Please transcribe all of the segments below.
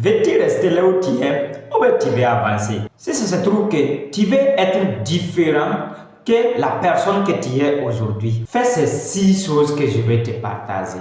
Veux-tu rester là où tu es ou bien tu veux avancer? Si ça se trouve que tu veux être différent que la personne que tu es aujourd'hui, fais ces 6 choses que je vais te partager.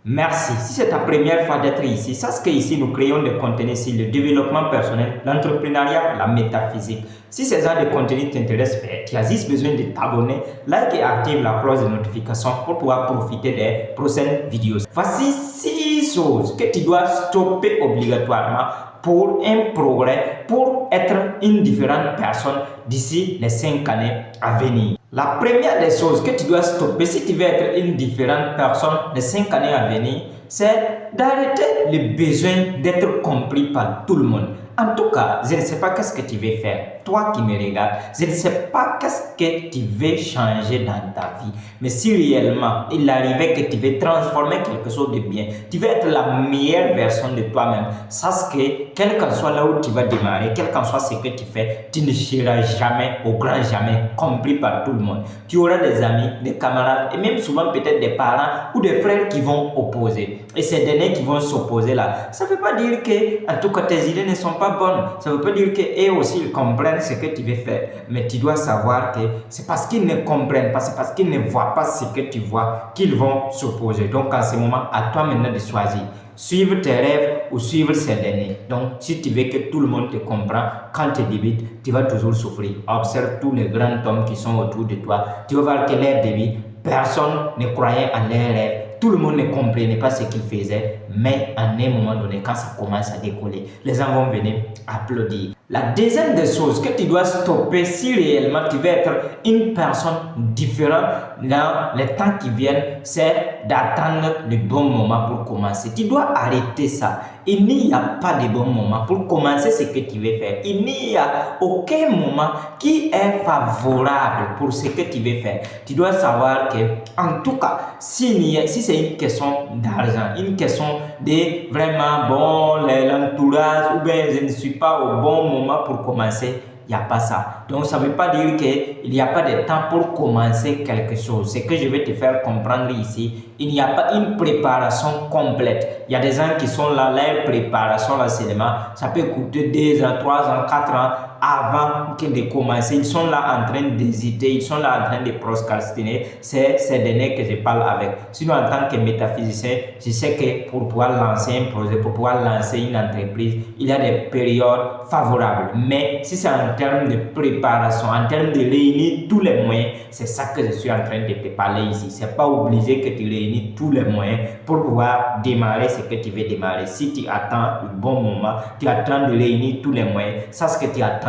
Merci. Si c'est ta première fois d'être ici, sache qu'ici nous créons des contenus sur le développement personnel, l'entrepreneuriat, la métaphysique. Si ces genres de contenus t'intéressent, tu as juste besoin de t'abonner, like et active la cloche de notification pour pouvoir profiter des prochaines vidéos. Voici 6 choses que tu dois stopper obligatoirement pour un progrès, pour être une différente personne d'ici les 5 années à venir. La première des choses que tu dois stopper si tu veux être une différente personne les 5 années à venir, c'est d'arrêter le besoin d'être compris par tout le monde. En tout cas, je ne sais pas qu'est-ce que tu veux faire. Toi qui me regardes, je ne sais pas qu'est-ce que tu veux changer dans ta vie. Mais si réellement il arrivait que tu veux transformer quelque chose de bien, tu veux être la meilleure version de toi-même, sache que quel qu'en soit là où tu vas démarrer, quel qu'en soit ce que tu fais, tu ne seras jamais, au grand jamais, compris par tout le monde. Tu auras des amis, des camarades et même souvent peut-être des parents ou des frères qui vont opposer. Et ces derniers qui vont s'opposer là, ça ne veut pas dire que, en tout cas, tes idées ne sont pas bonnes. Ça ne veut pas dire qu'eux aussi ils comprennent ce que tu veux faire. Mais tu dois savoir que c'est parce qu'ils ne comprennent pas, c'est parce qu'ils ne voient pas ce que tu vois qu'ils vont s'opposer. Donc, en ce moment, à toi maintenant de choisir. Suivre tes rêves ou suivre ces derniers. Donc, si tu veux que tout le monde te comprenne, quand tu débutes, tu vas toujours souffrir. Observe tous les grands hommes qui sont autour de toi. Tu vas voir que leur début, personne ne croyait en leurs rêves. Tout le monde ne comprenait pas ce qu'ils faisaient, mais à un moment donné, quand ça commence à décoller, les gens vont venir applaudir. La deuxième des choses que tu dois stopper si réellement tu veux être une personne différente dans les temps qui viennent, c'est d'attendre le bon moment pour commencer. Tu dois arrêter ça. Il n'y a pas de bon moment pour commencer ce que tu veux faire. Il n'y a aucun moment qui est favorable pour ce que tu veux faire. Tu dois savoir que, en tout cas, si c'est une question d'argent, une question de vraiment l'entourage ou bien je ne suis pas au bon moment pour commencer, il n'y a pas ça. Donc, ça ne veut pas dire qu'il n'y a pas de temps pour commencer quelque chose. Ce que je vais te faire comprendre ici, il n'y a pas une préparation complète. Il y a des gens qui sont là, leur préparation là seulement, ça peut coûter 2 ans, 3 ans, 4 ans avant de commencer. Ils sont là en train d'hésiter, ils sont là en train de procrastiner. C'est ces derniers que je parle avec. Sinon, en tant que métaphysicien, je sais que pour pouvoir lancer un projet, pour pouvoir lancer une entreprise, il y a des périodes favorables. Mais si c'est en termes de préparation, en termes de réunir tous les moyens, c'est ça que je suis en train de te parler ici. C'est pas obligé que tu réunis tous les moyens pour pouvoir démarrer ce que tu veux démarrer. Si tu attends le bon moment, tu attends de réunir tous les moyens, ça c'est ce que tu attendras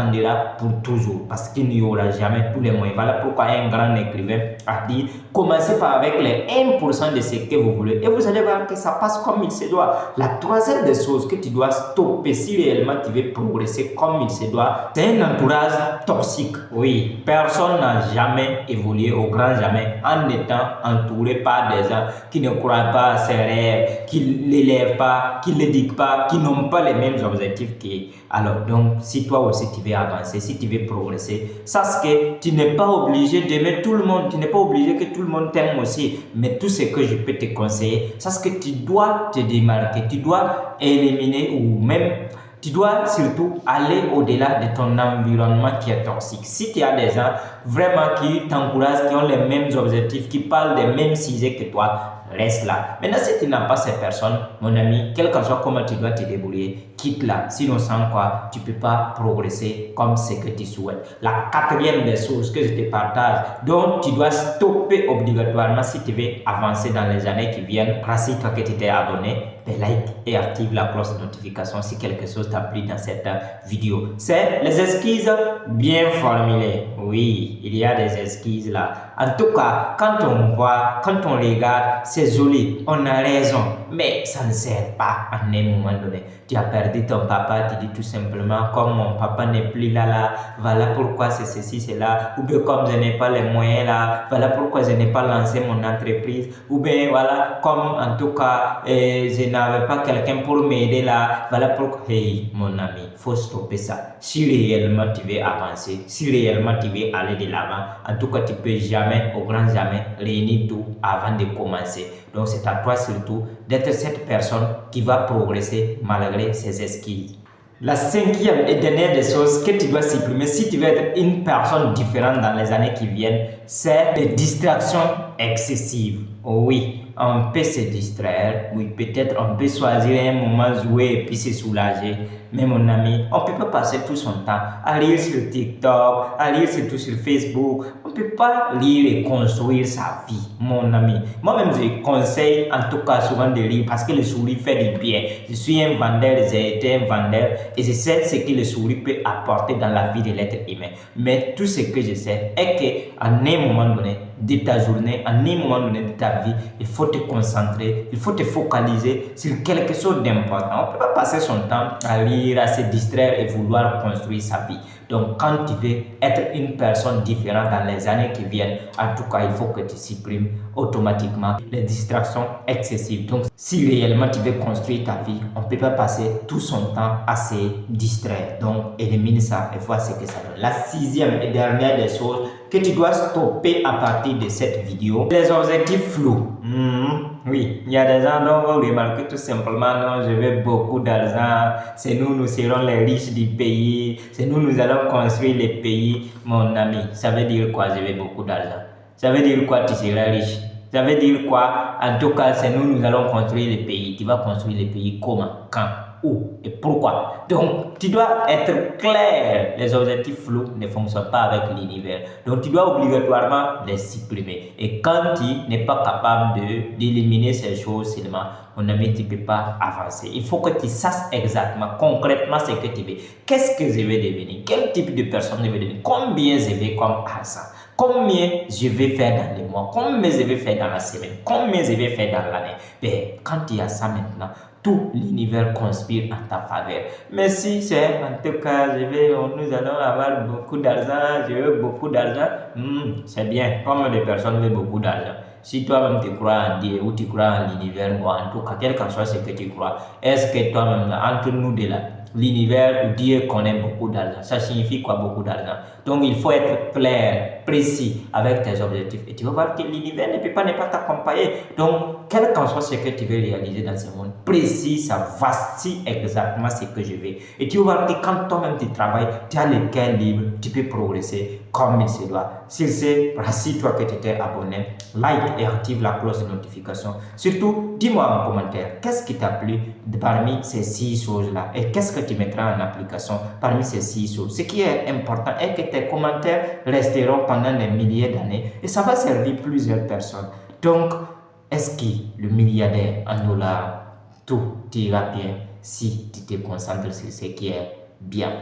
pour toujours, parce qu'il n'y aura jamais tous les moyens. Voilà pourquoi un grand écrivain a dit, commencez par avec les 1% de ce que vous voulez et vous allez voir que ça passe comme il se doit. La troisième des choses que tu dois stopper si réellement tu veux progresser comme il se doit, c'est un entourage toxique. Oui, personne n'a jamais évolué au grand jamais en étant entouré par des gens qui ne croient pas à ses rêves, qui ne l'élèvent pas, qui ne l'éduquent pas, qui n'ont pas les mêmes objectifs qu'eux. Alors donc, si toi aussi tu veux avancer, si tu veux progresser, sache que tu n'es pas obligé d'aimer tout le monde, tu n'es pas obligé que tout le monde t'aime aussi, mais tout ce que je peux te conseiller, sache que tu dois te démarquer, tu dois éliminer ou même tu dois surtout aller au-delà de ton environnement qui est toxique. Si tu as des gens vraiment qui t'encouragent, qui ont les mêmes objectifs, qui parlent des mêmes sujets que toi, reste là. Maintenant, si tu n'as pas ces personnes, mon ami, quel que soit comment tu dois te débrouiller, quitte-la. Sinon, sans quoi, tu ne peux pas progresser comme ce que tu souhaites. La quatrième des choses que je te partage, dont tu dois stopper obligatoirement si tu veux avancer dans les années qui viennent, rassure-toi que tu t'es abonné, like et active la cloche de notification si quelque chose t'a plu dans cette vidéo. C'est les excuses bien formulées. Oui, il y a des excuses là. En tout cas, quand on voit, quand on regarde, c'est joli, on a raison, mais ça ne sert pas à un moment donné. Tu as perdu ton papa, tu dis tout simplement, comme mon papa n'est plus là, voilà pourquoi c'est ceci, c'est là, ou bien comme je n'ai pas les moyens là, voilà pourquoi je n'ai pas lancé mon entreprise, ou bien voilà, comme en tout cas, je n'avais pas quelqu'un pour m'aider là, voilà pourquoi, hey mon ami, faut stopper ça. Si réellement tu veux avancer, si réellement tu veux aller de l'avant, en tout cas tu peux jamais, au grand jamais, réunir tout avant de commencer. Donc c'est à toi surtout d'être cette personne qui va progresser malgré ses esquives. La cinquième et dernière des choses que tu dois supprimer si tu veux être une personne différente dans les années qui viennent, c'est les distractions excessives. Oh oui, on peut se distraire, oui, peut-être on peut choisir un moment jouer et puis se soulager. Mais mon ami, on ne peut pas passer tout son temps à lire sur TikTok, à lire surtout sur Facebook. On ne peut pas lire et construire sa vie, mon ami. Moi-même, je conseille en tout cas souvent de lire parce que le souris fait du bien. Je suis un vendeur, j'ai été un vendeur et je sais ce que le souris peut apporter dans la vie de l'être humain. Mais tout ce que je sais est qu'à un moment donné de ta journée, à un moment donné de ta vie, il faut te concentrer, il faut te focaliser sur quelque chose d'important. On ne peut pas passer son temps à lire, à se distraire et vouloir construire sa vie. Donc, quand tu veux être une personne différente dans les années qui viennent, en tout cas, il faut que tu supprimes automatiquement les distractions excessives. Donc, si réellement tu veux construire ta vie, on ne peut pas passer tout son temps à se distraire. Donc, élimine ça et vois ce que ça donne. La sixième et dernière des choses que tu dois stopper à partir de cette vidéo, les objectifs flous. Oui, il y a des gens dont on remarque tout simplement, non, je veux beaucoup d'argent, c'est nous serons les riches du pays, c'est nous allons construire le pays. Mon ami, ça veut dire quoi, je veux beaucoup d'argent? Ça veut dire quoi, tu seras riche? Ça veut dire quoi? En tout cas, c'est nous allons construire le pays. Tu vas construire le pays comment? Quand? Où et pourquoi? Donc, tu dois être clair. Les objectifs flous ne fonctionnent pas avec l'univers. Donc, tu dois obligatoirement les supprimer. Et quand tu n'es pas capable d'éliminer ces choses seulement, mon ami, tu ne peux pas avancer. Il faut que tu saches exactement, concrètement ce que tu veux. Qu'est-ce que je vais devenir? Quel type de personne je vais devenir? Combien je vais comme argent? Combien je vais faire dans les mois? Combien je vais faire dans la semaine? Combien je vais faire dans l'année? Ben, quand tu as ça maintenant, tout l'univers conspire en ta faveur. Mais si c'est en tout cas, nous allons avoir beaucoup d'argent, je veux beaucoup d'argent, c'est bien. Combien de personnes veulent beaucoup d'argent? Si toi-même tu crois en Dieu ou tu crois en l'univers, ou en tout cas, quel que soit ce que tu crois, est-ce que toi-même, entre nous de là, l'univers ou Dieu connaît beaucoup d'argent? Ça signifie quoi beaucoup d'argent? Donc il faut être clair, précis avec tes objectifs. Et tu vas voir que l'univers ne peut pas t'accompagner. Donc, quel que soit ce que tu veux réaliser dans ce monde, précise, voici exactement ce que je veux. Et tu vas voir que quand toi-même tu travailles, tu as le cœur libre, tu peux progresser comme il se doit. S'il c'est, rassure-toi que tu t'es abonné, like et active la cloche de notification. Surtout, dis-moi en commentaire, qu'est-ce qui t'a plu parmi ces 6 choses-là et qu'est-ce que tu mettras en application parmi ces 6 choses. Ce qui est important est que tes commentaires resteront pendant des milliers d'années et ça va servir plusieurs personnes. Donc, est-ce que le milliardaire en dollars, tout ira bien si tu te concentres sur ce qui est bien?